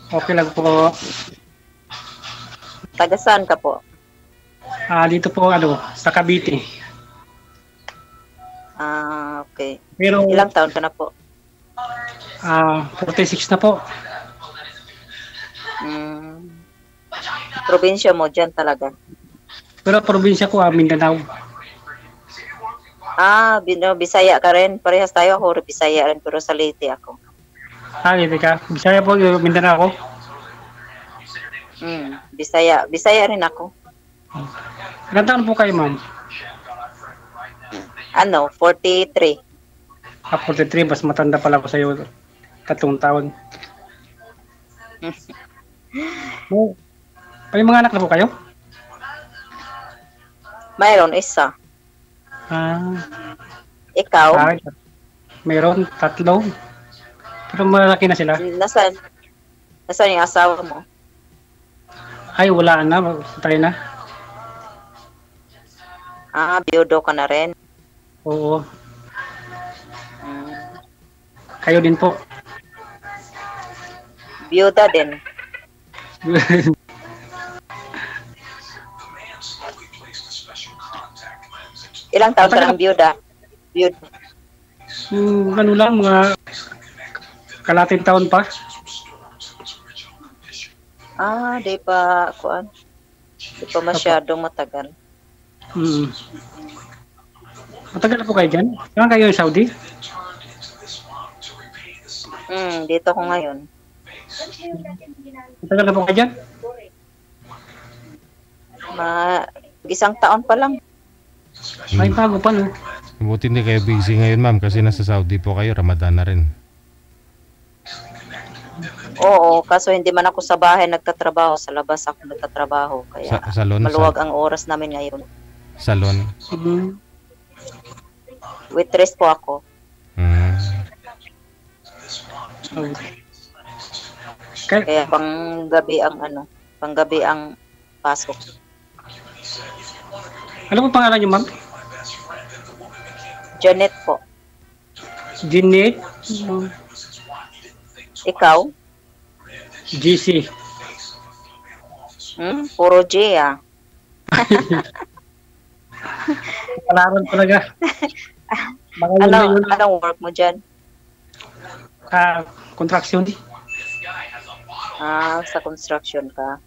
Okay lang po. Taga saan ka po? Dito po sa Cavite. Okay. Pero Ilang taon ka na po? 46 na po. Hmm. Probinsya mo dyan talaga? Pero probinsya ko Mindanao. Bisaya ka rin. Parehas tayo. Ako Bisaya rin, pero sa Leyte ako. Hindi ka. Bisaya po, Mindanao ako. Bisaya. Bisaya rin ako. Ilan taon po kayo, ma'am? 43. 43, mas matanda pala ako sa iyo. 3 taon. May mga anak na po kayo? Mayroon isa. Ikaw? Mayroon 3. Pero malaki na sila. Nasaan yung asawa mo? Ay, wala na. Patay na. Biyudo ka na rin. Oo. Kayo din po. Biyuda din. Ilang taon ka ng biyuda? Ano lang, mga kalating taon pa. Di pa masyadong matagal. Matagal na po kayo dyan? Saan kayo sa Saudi? Dito ko ngayon. Matagal na po kayo dyan? Isang taon pa lang. Ay, bago pa, no? Buti hindi kayo busy ngayon, ma'am, kasi nasa Saudi po kayo, Ramadan na rin. Oo, kaso hindi man ako sa bahay nagtatrabaho. Sa labas ako nagtatrabaho. Kaya salon, maluwag ang oras namin ngayon. Salon? Waitress po ako. Kaya panggabi ang pasok. Ano po pangalan niyo, ma'am? Janet po. Janet? Ikaw? GC. Puro J Palaran talaga. Anong work mo dyan? Construction. Sa construction ka.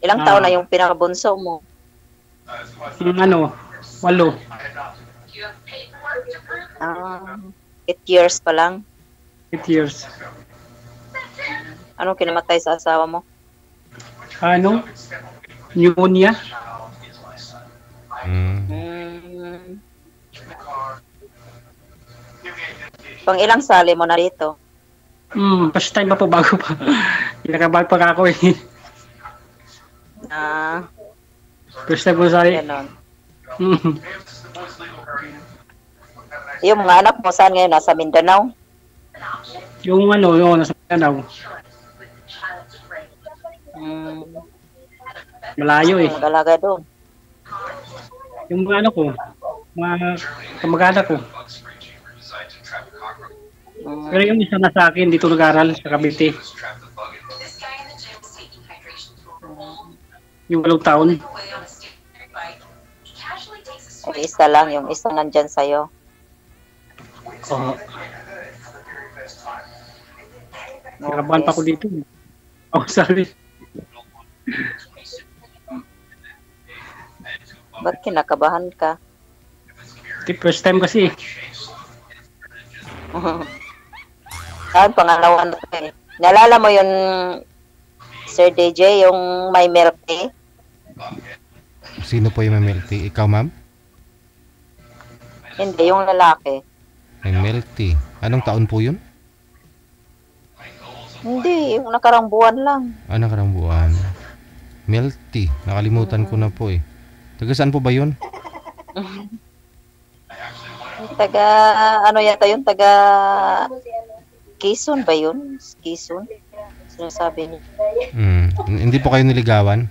Ilang taon na yung pinakabunso mo? 8. 8 years pa lang. 8 years. Anong kinamatay sa asawa mo? Pneumonia. Pang ilang sali mo na rito? First time pa po, bago pa. Pinakabag pa ako eh. First time po sali. Yung mga anak mo saan ngayon? Nasa Mindanao? Yung nasa Mindanao. Malayo eh. Magalaga doon. Yung mga mga kamag-anak ko. Pero yung isa na sa akin, dito nag-aral sa Cavite. Yung 8 taon. Yung isa lang, yung isa nandyan sa'yo. Oo. Nakabahan pa ko dito. Sorry. Ba't kinakabahan ka? First time kasi. Pangalawa na eh. Naalala mo yung Sir DJ, yung may milk tea? Sino po yung may milk tea? Ikaw, ma'am? Hindi, yung lalaki. May milk tea. Anong taon po yun? Hindi, yung nakarang buwan lang. Nakarang buwan. Milk tea. Nakalimutan ko na po eh. Taga saan po ba yun? Yata yun? Taga Quezon ba yun? Quezon? Sinasabi niya. Hindi po kayo niligawan?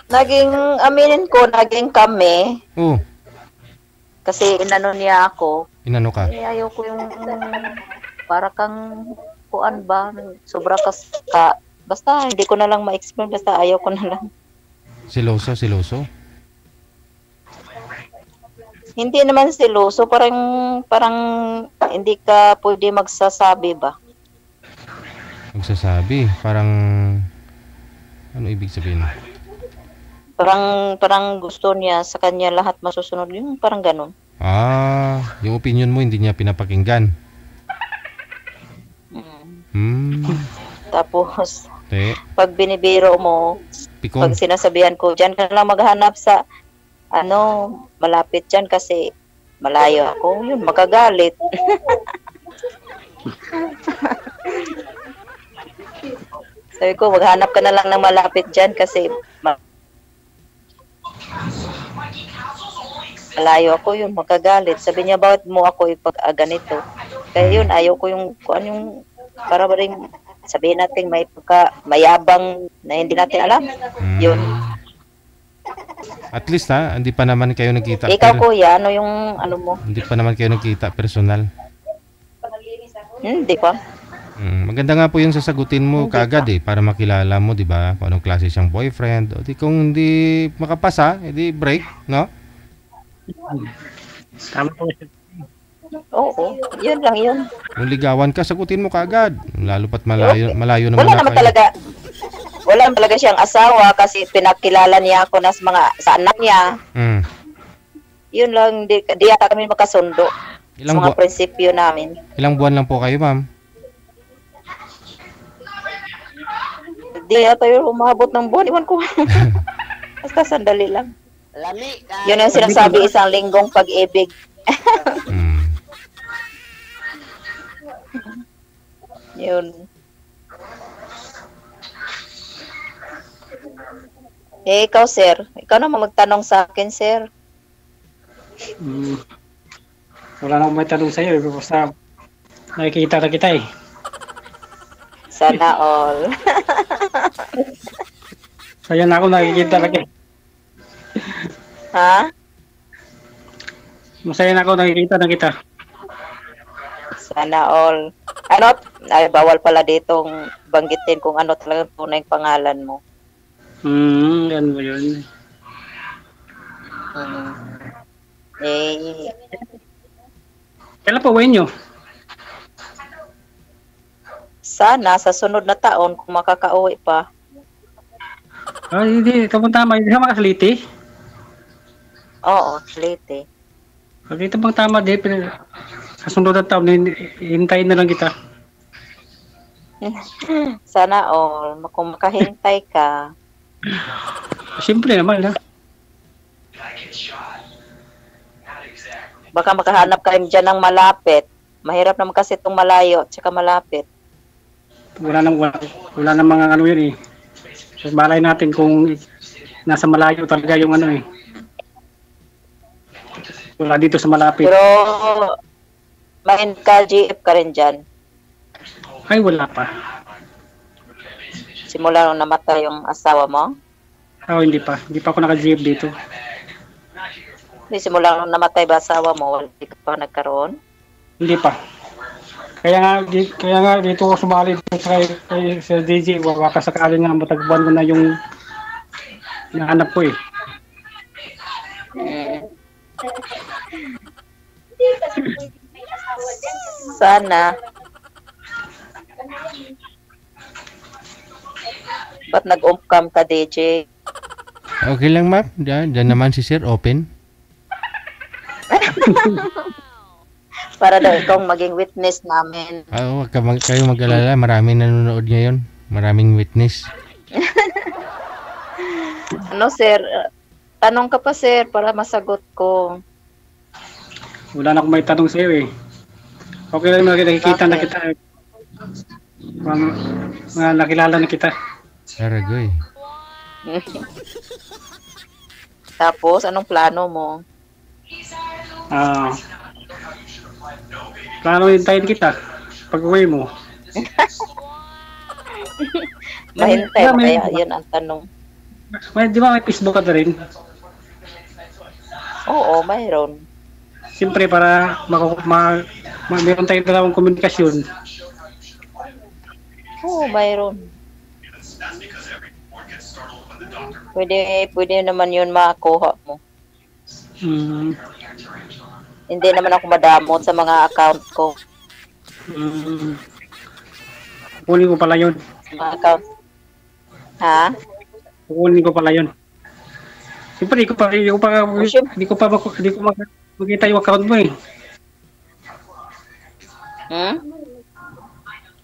Aminin ko, naging kami. Kasi inano niya ako. Inano ka? Ayoko yung para kang kuan ba, sobra basta hindi ko na lang ma-explain, basta ayaw ko na lang. Siloso, siloso. Hindi naman seloso, parang hindi ka pwede magsasabi ba? Magsasabi, parang ano ibig sabihin? Parang gusto niya sa kanya lahat masusunod, yung parang ganun. Yung opinion mo hindi niya pinapakinggan. Mm. Te, Tapos pag binibiro mo, pikon. pag sinasabihan ko, diyan ka lang maghanap sa malapit dyan kasi malayo ako, yun, magagalit. Sabi ko, maghanap ka na lang ng malapit dyan kasi malayo ako, yun, magagalit. Sabi niya, bakit mo ako ganito? Kaya yun, ayaw ko yung para ba rin sabihin natin mayabang na hindi natin alam. Yun. At least hindi pa naman kayo nagkita. Ikaw kuya, ano yung mo? Hindi pa naman kayo nagkita personal. Hindi pa. Maganda nga po yung sasagutin mo kaagad para makilala mo, di ba? Kung anong klase siyang boyfriend. O di kung hindi makapasa, edi break, no? Tama po. Oo, yun lang yun. Kung ligawan ka, sagutin mo kaagad. Lalo pat malayo naman Wala naman talaga. Wala naman talaga siyang asawa kasi pinakilala niya ako sa anak niya. Yun lang, di yata kami makasundo. Sa mga prinsipyo namin. Ilang buwan lang po kayo, ma'am? Di yata yung umabot ng buwan. Iwan ko. Basta sandali lang. Yun yung sinasabi, isang linggong pag-ibig. Yun. Ikaw, sir. Ikaw naman magtanong sa akin, sir. Wala na akong may tanong sa'yo. Basta nakikita na kita Sana all. Kaya na ako nakikita na kita. Ha? Masaya na ako nakikita na kita. Sana all. Bawal pala ditong banggitin kung ano talagang tunay pangalan mo. Yan mo yun. Kailan pa uwi nyo? Sana sa sunod na taon kung makakauwi pa. Hindi. Tama. Hindi ka makasaliti? Oo, late. Dito bang tama, di? Sa sunod na taon, hintayin na lang kita. Sana all. Kung makahintay ka. Siyempre naman, ha? Baka makahanap ka rin dyan ng malapit. Mahirap naman kasi itong malayo at saka malapit. Wala nang mga yun So, balay natin kung nasa malayo talaga yung Wala dito sa malapit. Pero main ka, GF ka rin dyan. Ay, wala pa. Simula nung namatay yung asawa mo? Hindi pa. Hindi pa ako naka-GF dito. Hindi, simula nung namatay ba asawa mo, wala ka pa nagkaroon? Hindi pa. Kaya nga dito ako sumali kay Sir DJ. Baka sakali nga matagpuan ko na yung nahanap ko Sana. Ba't nag-umcam ka, DJ? Okay lang, ma'am. Diyan naman si Sir, open. Para daw itong maging witness namin. Huwag kayo mag-alala. Maraming nanonood ngayon. Maraming witness. Sir? Tanong ka pa, sir, para masagot ko. Wala na akong may tanong sa'yo Okay lang nakikita na kita. Mga nakilala na kita. Aragoy. Tapos, anong plano mo? Plano hintayin kita pag uwi mo. Mahintay mo kaya? Yun ang tanong. Di ba may Facebook ka na rin? Oo, mayroon. Siyempre para meron tayong dalawang komunikasyon. Oo, mayroon. Pwede naman yun makuha mo. Mm. Hindi naman ako madamot sa mga account ko. Mm. Kukunin ko pala yun. Sa mga account. Ha? Kukunin ko pala yun. Siyempre, hindi ko makita yung account mo eh. Hmm?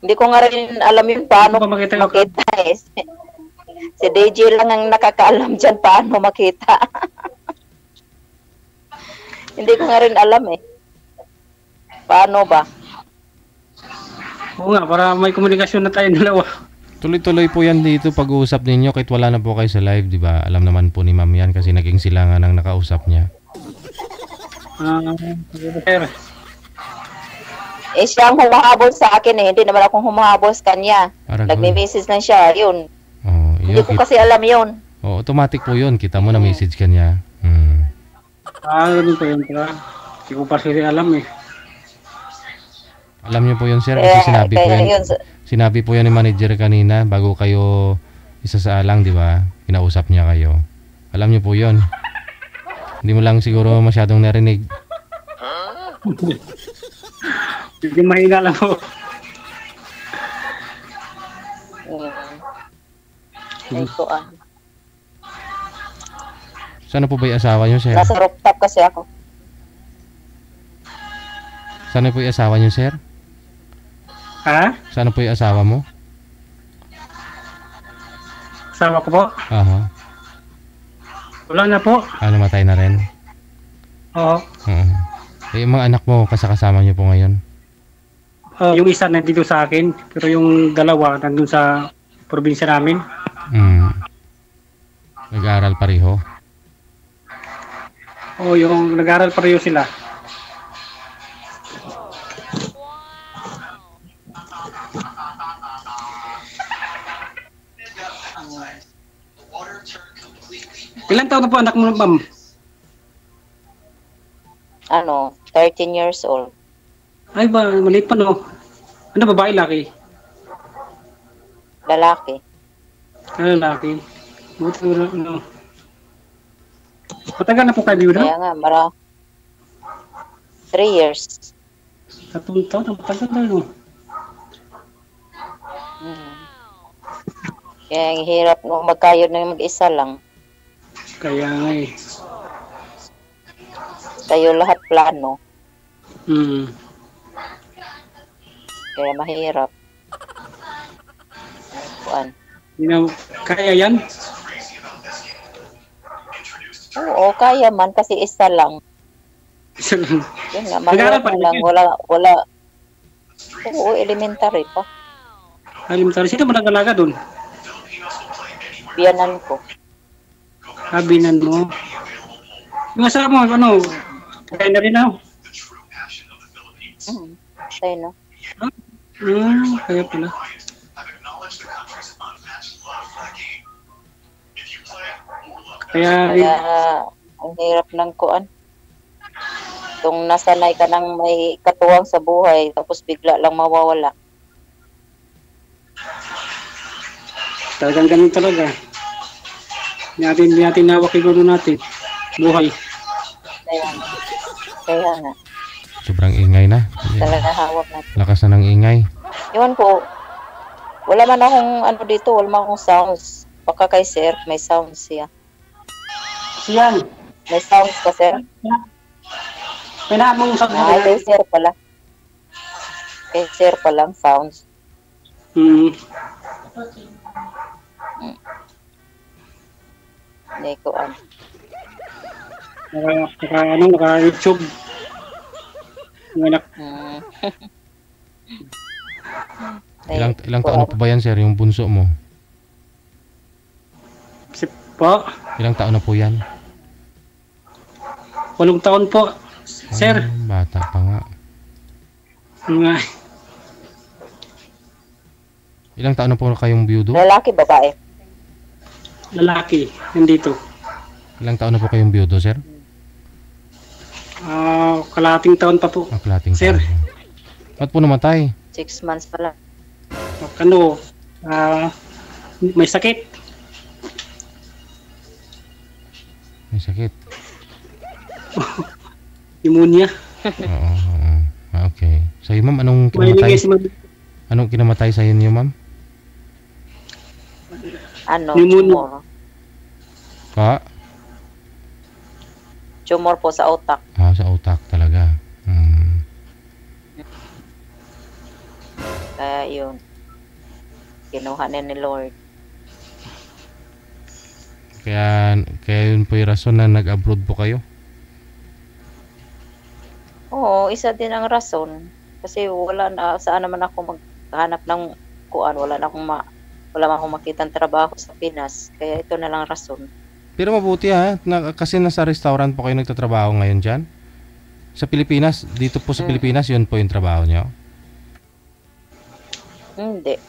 Hindi ko nga rin alam yun paano Hindi ko makita yung account. makita eh. Si DJ lang ang nakakaalam dyan paano makita. Hindi ko nga rin alam eh. Paano ba? Oo nga, para may komunikasyon na tayo dalawa. Tuloy-tuloy po yan dito pag-uusap ninyo kahit wala na po kayo sa live, di ba? Alam naman po ni ma'am yan kasi naging silangan ang nakausap niya. Sir. Eh siya ang humahabol sa akin eh. Hindi naman akong humahabol sa kanya. Parang Nagme-message lang siya. Yun. Oh, Hindi ko kasi alam yun. oh, automatic po yun. Kita mo na message ka niya. Ganun po yun pala. Hindi ko pa sila alam eh. Alam niyo po yun, sir, kasi sinabi po yan. Yun, Sinabi po yan ni manager kanina bago kayo isasaalang, di ba? Kinausap niya kayo. Alam niyo po yun. Hindi mo lang siguro masyadong narinig. Hindi mahina lang po. Ay ko ah. Sana po ba yung asawa niyo, sir? Nasa rooftop kasi ako. Sana po yung asawa niyo, sir? Ha? Sana po yung asawa mo? Asawa ko po? Aha. Wala na po. Namatay na rin? Oo. Eh, yung mga anak mo, kasama niyo po ngayon? Yung isa nandito sa akin, pero yung dalawa nandun sa probinsya namin. Nag-aaral pareho? Oo, yung nag-aaral pareho sila. Ilan taon na po anak mo, ma'am? 13 years old. Ay ba, maliit pa no. Ano, babae, laki? Lalaki. Laki. Buti ko na, ano. Matagal na po kayo biyo Kaya nga, 3 years. 3 taon, ang matagal na, no? Kaya ang hirap nung magkayod na mag-isa lang. Kaya nga eh. Tayo lahat plano. Kaya mahirap. Kuan. Kaya yan? Oo, kaya man kasi isa lang. Isa lang. Yun nga, mahirap pa rin lang. yun. Wala. Oo, elementary pa. Alimentary. Sino mo nag-alaga doon? Biyanan ko. Binan mo. Yung asawa mo, ano? Kaya na rin ako. Tayo na. Kaya pala. Kaya Ang hirap ng kuan. Kung nasanay ka ng may katuwang sa buhay, tapos bigla lang mawawala. talagang ganun talaga. Hindi natin nawak yung natin. Buhay. Kaya nga. Sobrang ingay na. Talaga hawak natin. Lakas na ng ingay. Iwan ko, wala man akong dito, wala man akong sounds. Baka kay sir, may sounds siya. Siyan. May sounds ka, sir? May naamong sa Kay sir pala. Kay sir palang sounds. Hindi ko Naka-YouTube. Ilang taon na po ba yan, sir, yung bunso mo? Po? Ilang taon na po yan? 8 taon po, sir. Bata pa nga. Nga. Ilang taon na po kayong biyudo? Lalaki, babae? Lalaki, nandito. Ilang taon na po kayong biyudo, sir? Kalahating taon pa po. Kalahating Sir. taon. Ba't po namatay? 6 months pa lang. ano, may sakit. May sakit. Pneumonia. Oo, oo. Okay. Sa'yo, ma'am, anong May kinamatay? lingay si Ma'am. Anong kinamatay sa inyo, ma'am? Ano, Pneumonia. tumor. Pa? Tumor po sa utak. Sa utak talaga. Kaya yun. Kinuha na ni Lord. Kaya yun po yung rason na nag-abroad po kayo? Oo, isa din ang rason. Kasi wala na, saan naman ako maghanap ng kuan. Wala man akong makitang trabaho sa Pinas. Kaya ito na lang rason. Pero mabuti kasi nasa restaurant po kayo nagtatrabaho ngayon dyan. Sa Pilipinas, dito po sa Pilipinas, yun po yung trabaho nyo? Hindi.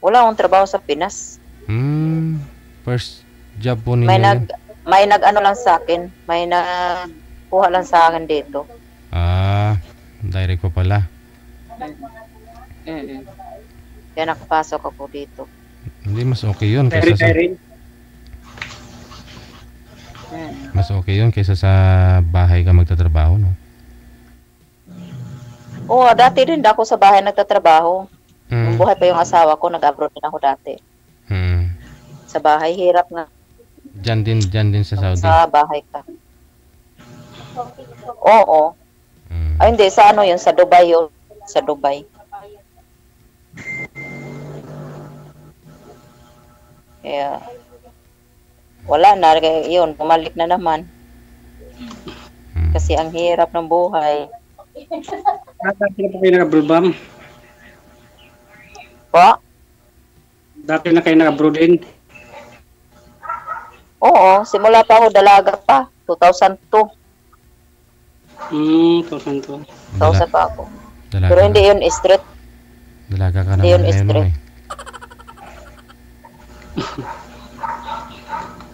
Wala akong trabaho sa Pinas. First job po ninyo yan? May nag-ano lang sa akin. May nagkuha lang sa akin dito. Direct po pala. Kaya nakapasok ako dito. Hindi, mas okay yun kaysa sa... Mas okay yun kaysa sa bahay ka magtatrabaho, no? Oo, dati din ako sa bahay nagtatrabaho. Nung buhay pa yung asawa ko, nag-abroad din ako dati. Sa bahay, hirap nga. Diyan din sa Saudi? Sa bahay ka. Oo. Ay, hindi. Sa ano yun? Sa Dubai yun. Sa Dubai. Kaya, wala na. Kaya yun, bumalik na naman. Kasi ang hirap ng buhay. Dati na po kayo nag-abroad, ma'am? Po? Dati na kayo nag-abroad din? Oo, simula pa ako, dalaga pa. 2002. 2002. 2000 pa ako. Dalaga Pero hindi yun street. Dalaga ka Hindi naman yun ngayon, straight.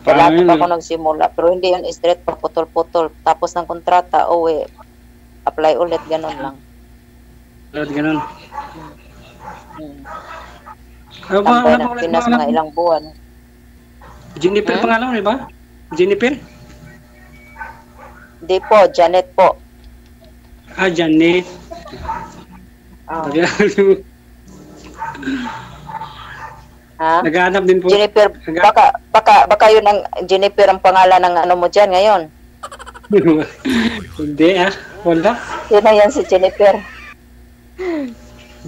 Dalaga pa ako nagsimula. Pero hindi yun street, paputol-putol. Tapos ng kontrata, apply ulit, ganun lang. Ganun. Tambay ng Pinas mga ilang buwan. Jennifer pangalan, di ba? Jennifer? Hindi po, Janet po. Janet. Ha? Naghahanap din po. Jennifer, baka yun ang Jennifer ang pangalan ng ano mo dyan ngayon. Hindi wala. Sino yan si Jennifer?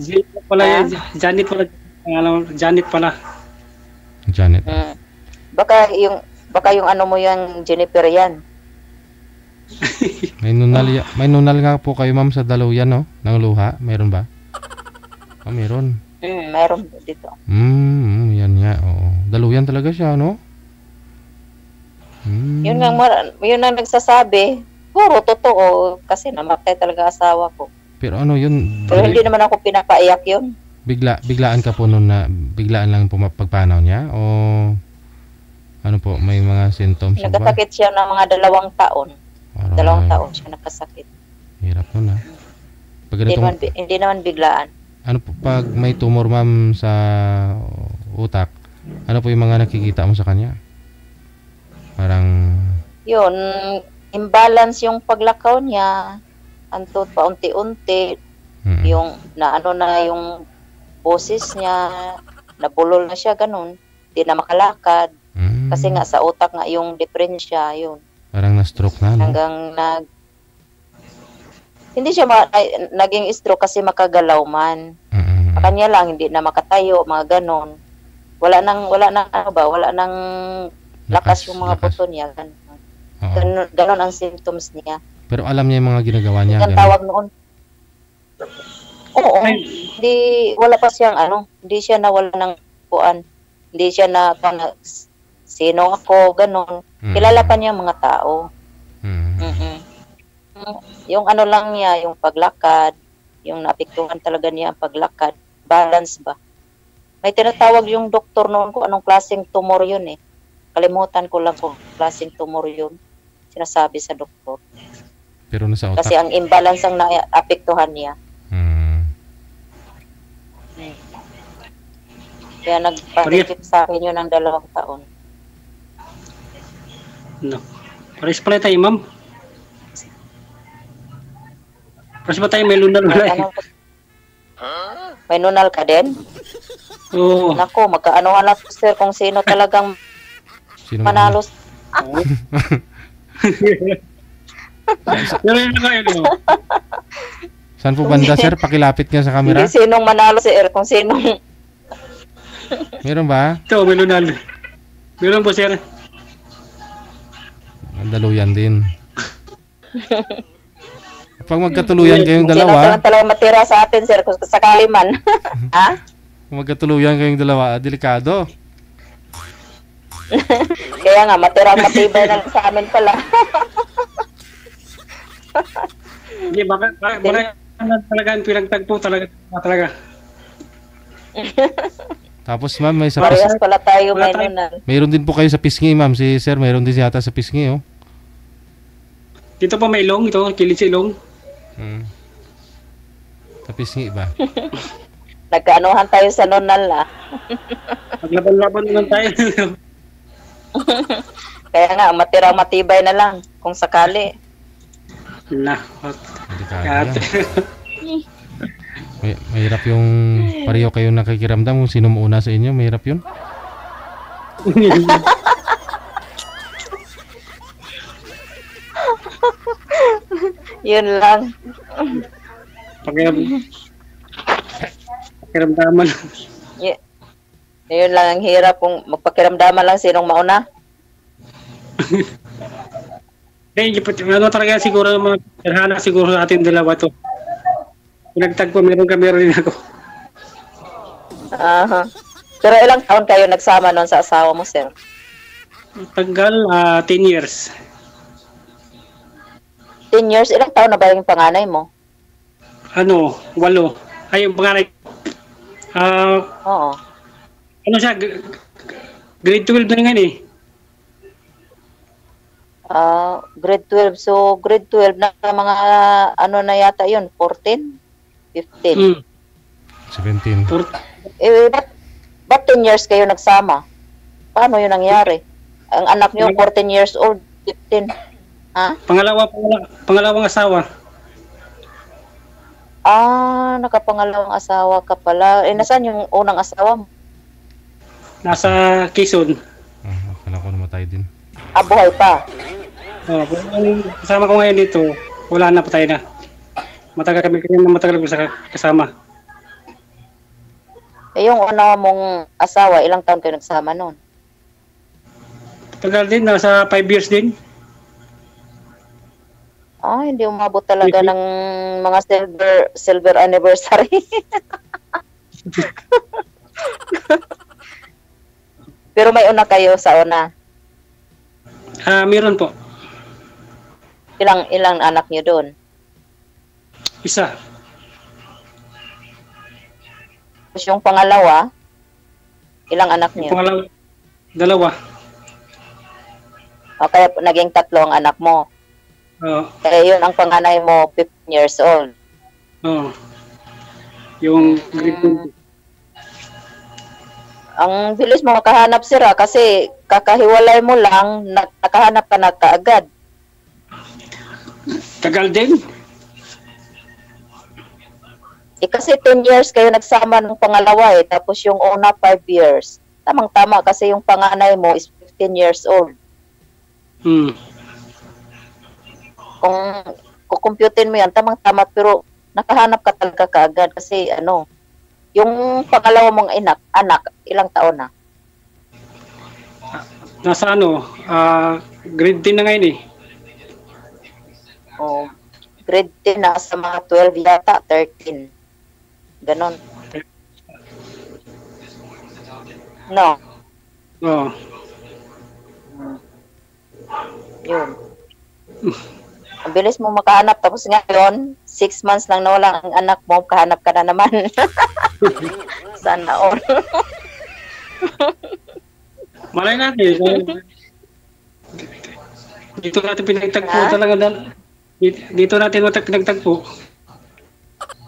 Janet pala yan. Janet pala. Pangalan, Janet pala. Janet. Baka yung ano mo yung Jennifer yan. May nunal nga po kayo, ma'am, sa daluyan, no? Ng luha. Meron ba? Meron. Meron dito. Yan nga, oo. Daluyan talaga siya, no? Yun ang nagsasabi. Puro totoo. Kasi namatay talaga asawa ko. Pero ano yun? Pero hindi naman ako pinapaiyak yun. Biglaan ka po nun na, biglaan lang po pagpanaw niya? O ano po, may mga symptoms ba? Nagkasakit siya ng mga 2 taon. 2 taon siya nakasakit. Hirap nun Pag Hindi naman biglaan. Ano po, pag may tumor, ma'am, sa utak, ano po yung mga nakikita mo sa kanya? Parang... Yun, imbalance yung paglakaw niya. Antot pa unti-unti. Yung yung boses niya, nabulol na siya, ganun. Hindi na makalakad. Kasi nga sa utak nga yung depresya, yun. Parang na-stroke na, no? Hanggang hindi siya naging stroke kasi makagalaw man. Kanya lang, hindi na makatayo, mga ganon. Wala nang lakas yung mga buto niya. Ganon ang symptoms niya. Pero alam niya yung mga ginagawa niya. Ang tawag noon. Oo. Wala pa siyang hindi siya nawala ng kuan. Hindi siya sino ako, ganon. Kilala pa niya mga tao. Yung lang niya, yung paglakad, yung naapektuhan talaga niya ang paglakad. Balance ba? May tinatawag yung doktor noon ko anong klaseng tumor yun Kalimutan ko lang kung klaseng tumor yun. Sinasabi sa doktor. Pero nasa utak. Kasi ang imbalance ang naapektuhan niya. Kaya nagpanikip sa akin yun ng 2 taon. No. Pares pala tayo, ma'am. Pares ba tayo may lunal wala eh? Ano, may nunal ka din? Oo. Naku, magkaanohan lang sir kung sino talagang Sino manalo. Pero yun na kayo, no? Saan po banda, sir? Pakilapit nga sa camera. Hindi sinong manalo sir, kung sinong Meron ba? Ito, may lunal. Meron po, sir. Daluyan din. Pag magkatuluyan kayong sino dalawa, talaga matira sa atin sir, kung sakali man. Ha? kung magkatuluyan kayong dalawa, delikado. Kaya nga, matibay na lang sa amin pala. Hindi, baka talaga ang pinagtagpo talaga. Tapos ma'am, may sa Parehas pala tayo may Wala tayo. nunal. mayroon din po kayo sa pisngi, ma'am. Si sir, mayroon din yata sa pisngi, oh. Dito pa may ilong, ito, kilid sa ilong. Sa pisngi ba? Nagkaanuhan tayo sa nunal ah. Maglaban-laban naman tayo. Kaya nga, matibay na lang kung sakali. Na, Delikado kat. yan. Mahirap yung pareho kayo nakikiramdam kung sino mauna sa inyo. Mahirap yun. Yun lang. Pakiramdaman. Yun lang ang hirap kung magpakiramdaman lang sinong mauna. Ano talaga siguro mga terhana siguro sa ating dalawa to. Pinagtagpo, meron rin ako. Aha. Pero ilang taon kayo nagsama noon sa asawa mo, sir? Tagal, 10 years. 10 years? Ilang taon na ba yung panganay mo? 8. Ay, yung panganay. Oo. Ano siya, grade 12 na nga eh. Grade 12. So, grade 12 na mga ano na yata yun? 14? 15? 17. Ba't 10 years kayo nagsama? Paano yun nangyari? Ang anak niyo 14 years old, 15. Ha? Pangalawang asawa. Nakapangalawang asawa ka pala. Nasaan yung unang asawa mo? Nasa Quezon. Akala ko namatay din. Buhay pa. Kasama ko ngayon dito, wala na, patay na. Matagal ko sa kasama. Yung una mong asawa, ilang taon kayo nagsama noon? Tagal din, nasa 5 years din. Hindi umabot talaga ng mga silver anniversary. Pero may una kayo sa una. Meron po. Ilang anak niyo doon? Isa. Tapos yung pangalawa, ilang anak niyo? Pangalawa, 2. Kaya naging 3 ang anak mo. Kaya yun ang panganay mo, 15 years old. Yung grade 20. Ang bilis mo makahanap sira kasi kakahiwalay mo lang, nakahanap ka na kaagad. Tagal din. Kasi 10 years kayo nagsama ng pangalawa tapos yung una 5 years. Tamang-tama kasi yung panganay mo is 15 years old. Kung kukumputin mo yan, tamang-tama pero nakahanap ka talaga kaagad kasi yung pangalawa mong anak, ilang taon na? Nasa grade 10 na ngayon eh. Grade 10 na sa mga 12 yata, 13. Ganon. No? Yun. Ang bilis mo makahanap. Tapos ngayon, 6 months lang nawala ang anak mo, kahanap ka na naman. Sana all. Malay natin. Dito natin pinagtagpo talaga. Dito natin pinagtagpo.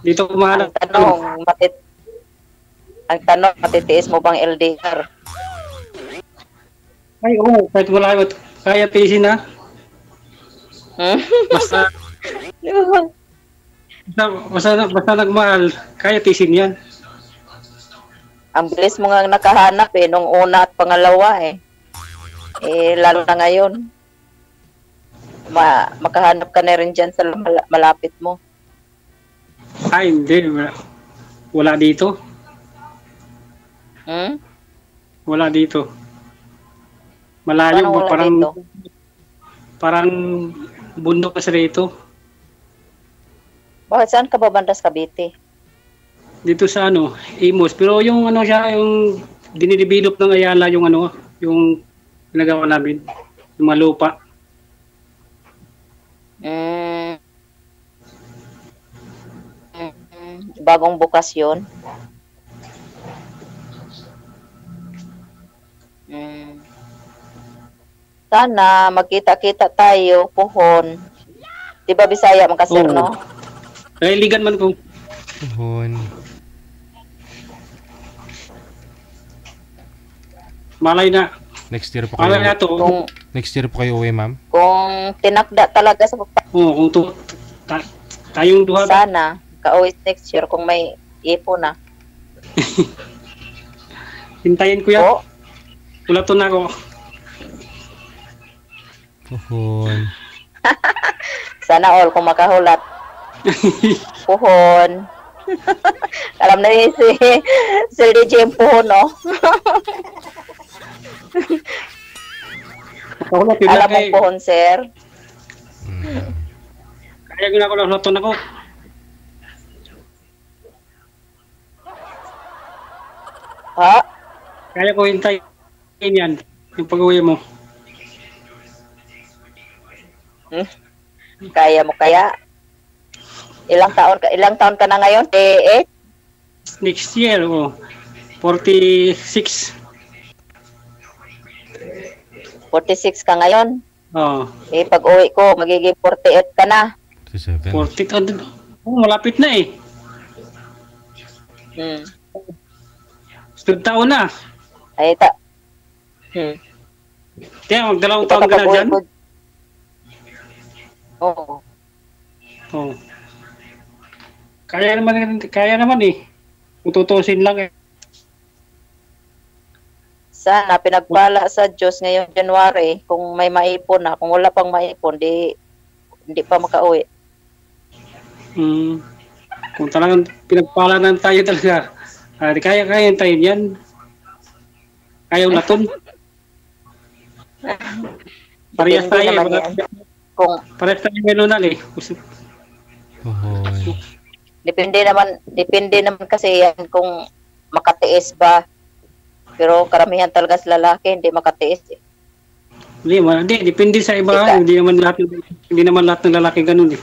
Dito kumahanap. Ang tanong, Ang tanong, matitiis mo bang LDR? Ay, oo, kahit wala, kaya tiisin na. Hmm? Basta, basta nagmahal, kaya tiisin yan. Ang bilis mo nga nakahanap nung una at pangalawa lalo na ngayon. Makahanap ka na rin dyan sa malapit mo. Ay, hindi. Wala dito. Hmm? Wala dito. Malayo, Paano wala parang, dito? parang bundok kasi rito. Bakit saan ka ba banda sa Cavite? Dito sa Imus. Pero yung siya, yung dinidevelop ng Ayala, yung ginagawa namin. Yung mga lupa. Bagong bukas yun. Sana magkita-kita tayo, puhon. Di ba Bisaya man kasi, Oo. no? Ligan man ko. Tuhon. Malay na. Next year po Malay na kayo. to. Next year po kayo uwi, ma'am. Kung tinakda talaga sa Oo, kung tayong duha. sana, ka-uwi next year kung may ipo na. Hintayin ko yan. Oo. Ulato na ako. Tuhon. Sana all kung makahulat. Puhon. Alam na yun si DJ yung puhon, no? Makahulat yun Alam lang mo eh. puhon, sir? Kaya ko na ako ulato na ako. Ha? Kaya ko hintayin yan. Yung pag-uwi mo. Kaya mo kaya? Ilang taon ka na ngayon? Next year, 46. 46 ka ngayon? Oh, Pag uwi ko, magiging 48 ka na. 47. 40. Malapit na eh. Hmm. Sunod taon na. Ay, Kaya magdalawang taon ka na dyan. Oo. Oh. Kaya naman eh. Kung tutusin lang eh. Sana pinagpala sa Diyos ngayong January kung may maipon na. Kung wala pang maipon, hindi pa makauwi. Kung talagang pinagpalanan tayo talaga, kaya hintayin yan. Ayaw naton. Parehas Depende tayo eh. naman yan. Kung Parehas tayo melonal eh. Tuhon. depende naman kasi yan kung makatiis ba. Pero karamihan talaga sa lalaki hindi makatiis eh. Hindi, depende sa iba. Ika. Hindi naman lahat ng lalaki ganun eh.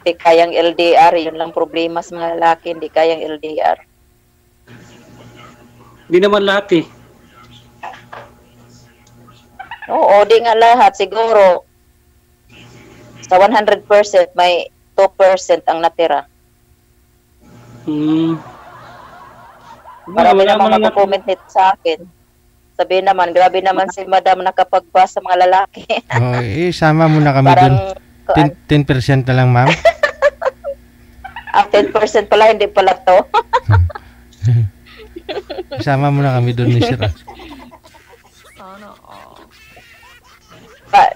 Hindi kayang LDR, yun lang problema sa mga lalaki, hindi kayang LDR. Hindi naman lahat eh. Oo, di nga lahat. Siguro, sa 100% may 2% ang natira. Marami Wala namang naman mag-comment nito sa akin. Sabihin naman, grabe naman si madam nakapagpas sa mga lalaki. Sama mo na kami dun. Parang, 10% na lang, ma'am. ang 10% pala, hindi pala to. Sama mo na kami dun ni Sir.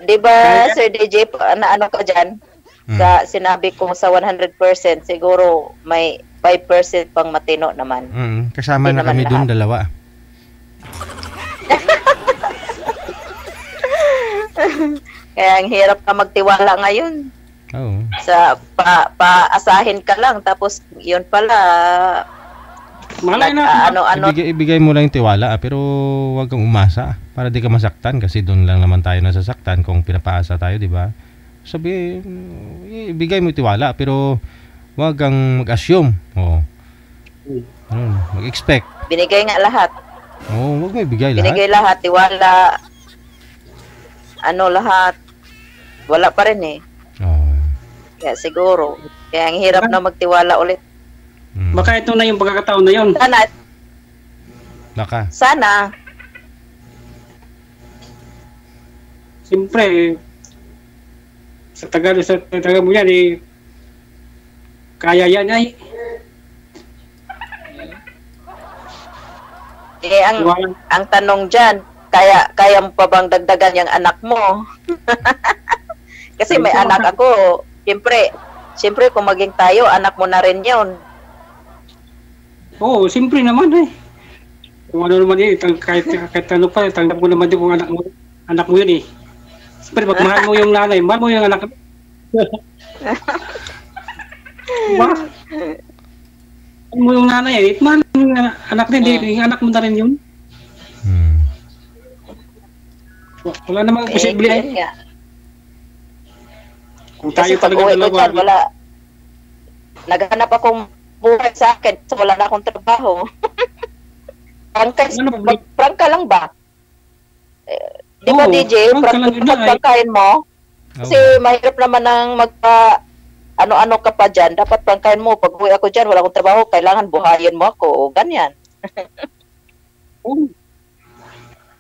Di ba, Sir DJ, na ano ka dyan? Sa sinabi ko sa 100%, siguro may 5% pang matino naman. Kasama Hindi na kami naman dun, lahat. dalawa. Kaya ang hirap na magtiwala ngayon. Oo. Sa paasahin ka lang, tapos yun pala, Malay na. ano, Ibigay mo lang yung tiwala, pero huwag kang umasa para di ka masaktan kasi doon lang naman tayo nasasaktan kung pinapaasa tayo, di ba? Sabi, ibigay mo yung tiwala, pero huwag kang mag-assume. Oo. Mag-expect. binigay nga lahat. Oo, huwag mo ibigay lahat. Binigay lahat, tiwala, lahat. Wala pa rin eh. Oo. Kaya siguro, kaya ang hirap na magtiwala ulit. Baka ito na yung pagkakataon na yun. Baka. Sana. Siyempre, sa tagal mo yan, kaya yan ay. Ang tanong dyan, kaya mo pa bang dagdagan yung anak mo? Kasi may anak ako. Siyempre kung maging tayo, anak mo na rin yun. Oo, siyempre naman eh. Kung ano naman kahit ano pa, tanggap mo naman din kung anak mo yun eh. Siyempre, pag mahal mo yung nanay, mahal mo yung anak. Diba? Mahal mo yung nanay eh. Mahal mo yung anak din, yung anak mo na rin yun. Wala namang posible eh. Kung tayo talaga dalawa. Wala. Naghanap akong buhay sa akin, so wala na akong trabaho. Prangka lang ba? Di ba, DJ? Prangkahin mo? Kasi mahirap naman ang ano-ano ka pa dyan. Dapat prangkahin mo. Pag uwi ako dyan, wala akong trabaho, kailangan buhayin mo ako. O, ganyan.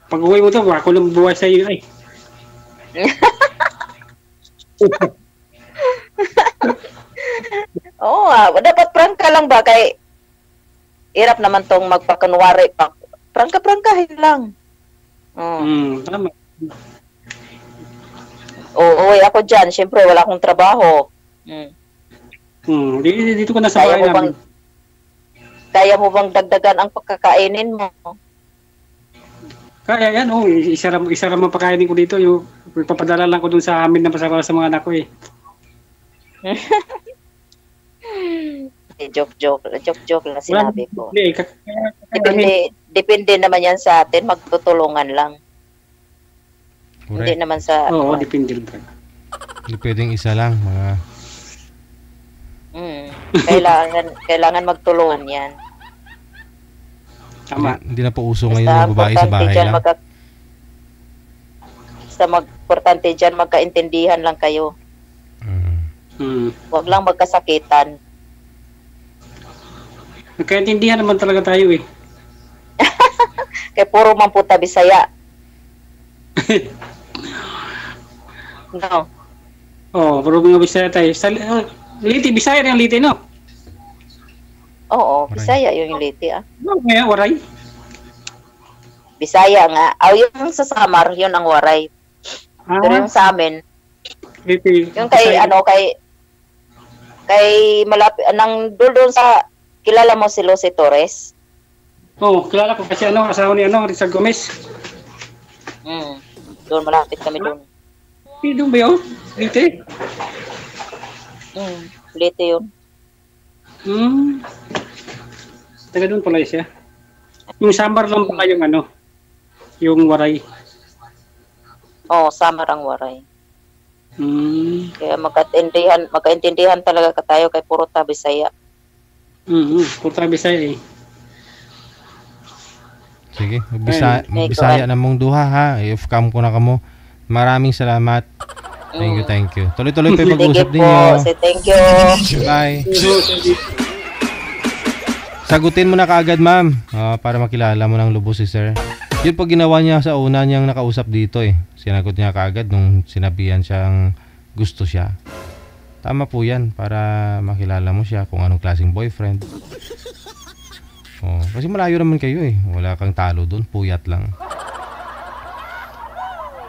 Pag uwi mo to, ako lang buhay sa iyo ay. Oo, dapat prangka lang ba? Kay hirap naman tong magpakunwari pa. Prangka-prangkahin lang. Tama. Uwi ako dyan. Siyempre, wala akong trabaho. Dito ko na sa bahay namin. Kaya mo bang dagdagan ang pagkakainin mo? Kaya yan, isa ramang pakainin ko dito. Yung ipapadala lang ko dun sa amin na pasara sa mga anak ko eh. Joke lang sinabi ko. Depende naman yan sa atin, magtutulungan lang. Correct. Hindi naman sa... Oo, depende lang. Hindi pwedeng isa lang, mga... Kailangan magtulungan yan. Tama. Hindi na po uso ngayon yung babae sa bahay lang. Importante dyan, magkaintindihan lang kayo. Huwag lang magkasakitan. Nagkaintindihan naman talaga tayo eh. Kaya puro man puta Bisaya. No. Puro mga Bisaya tayo. Liti, Bisaya rin ang Liti, no? Oo, Bisaya yung Liti Ngayon, Waray. Bisaya nga. Yung sa Samar, yun ang Waray. Pero yung sa amin, Liti. yung kay malapit, doon sa, kilala mo si Lucy Torres? Kilala ko kasi asawa ni Rizal Gomez. Doon, malapit kami doon. Doon ba yun? Liti? Liti yun. Taga doon pala siya. Yung Samar lang pala yung yung Waray. Samar ang Waray. Kaya Mm-hmm. magkaintindihan talaga tayo kay puro ta Bisaya. Puro ta Bisaya eh. Sige, Bisaya na mong duha ha. I-off-cam ko na kamo. Maraming salamat. Thank you. Tuloy-tuloy pa yung pag-uusap ninyo. Thank you. Bye. Sagutin mo na kaagad, ma'am. Para makilala mo ng lubos si sir. Yun po ginawa niya sa una niyang nakausap dito eh. Sinagot niya kaagad nung sinabihan siyang gusto siya. Tama po yan para makilala mo siya kung anong klaseng boyfriend. Kasi malayo naman kayo eh. Wala kang talo doon. Puyat lang.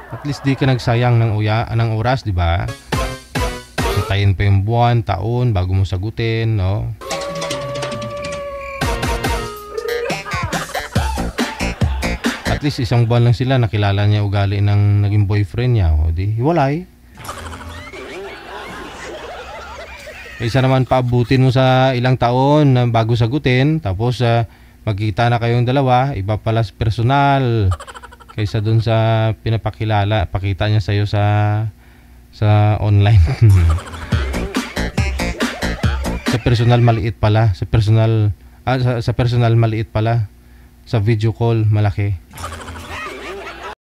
At least di ka nagsayang ng oras, di ba? Hintayin pa yung buwan, taon, bago mo sagutin, no? At least isang buwan lang sila, nakilala niya ugali ng naging boyfriend niya. O di, hiwalay. Isa naman paabutin mo sa ilang taon na bago sagutin, tapos magkita na kayong dalawa, iba pala personal. Kaysa dun sa pakita niya sa'yo sa online. Sa personal maliit pala. Sa personal maliit pala. Sa video call malaki.